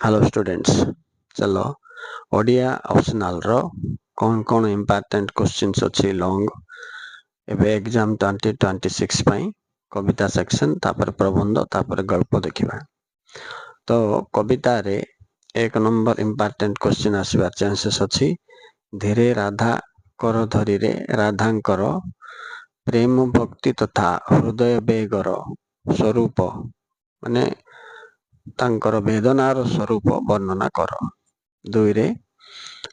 Hello students, चलो Odia optional रो कौन कौन इंपोर्टेंट क्वेश्चंस अच्छी लॉन्ग एबे एग्जाम 2026 पई कविता सेक्शन तापर प्रबंध तापर गल्प देखिबा। तो कविता रे एक नंबर इंपोर्टेंट क्वेश्चन आसीबा चांसेस अछि। धीरे राधा कर धरी रे राधांकर प्रेम भक्ति तथा हृदय बेगर स्वरूप माने तांकर वेदनार स्वरूप वर्णना कर। 2 रे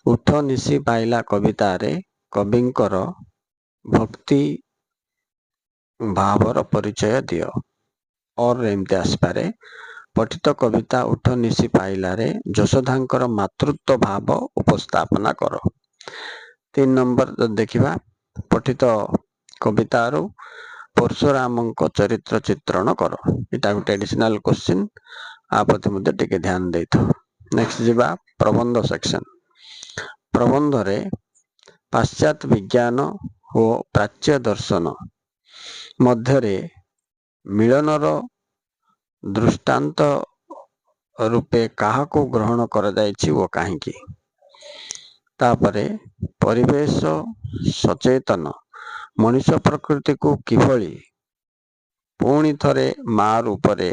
उठ निशी पाइला कविता रे कविंकर भक्ति भावर परिचय दियो। और एमती आसपारे पठित कविता उठ निशी पाइला रे यशोदांकर मातृत्व भाव उपस्थापना कर। 3 नंबर देखिबा पठित कवितारू परशुरामंक चरित्र चित्रण कर। इटा गोटे एडिशनल क्वेश्चन आ प्रति मध्य टिके ध्यान देथो। नेक्स्ट जीवा प्रबंध सेक्शन। प्रबंध रे पाश्चात्य विज्ञान ओ प्राच्य दर्शन मध्यरे मिलनर दृष्टांत रूपे काहाको ग्रहण कर जायछि ओ काहेकि। तापरे परिवेश सचेतन मनुष्य प्रकृति को किभଳି पुणी थरे मार उपरे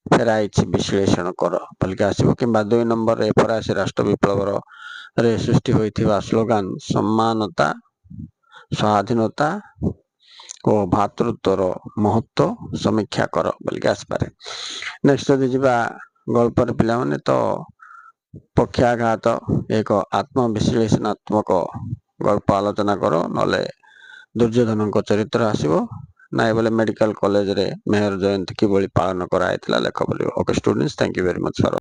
फेराइछि विश्लेषण कर बल्कि आसीबो। किंबा 2 नंबर रे फरासी राष्ट्र विप्लवर रे सृष्टि होइथिबा स्लोगान सम्मानता स्वाधीनता ओ भातृत्वर महत्व समीक्षा कर बल्कि आसपारे। नेक्स्ट जदि जीवा गल्प रे पिला माने तो पक्षाघात एक आत्मविश्लेषणात्मक गल्प आलोचना करो नले दुर्योधन चरित्र आसीबो ना बोले मेडिकल कॉलेज रे मेयर जयंती किभଳି पालन कराइथिला लेख बोलियो। Okay students, thank you very much for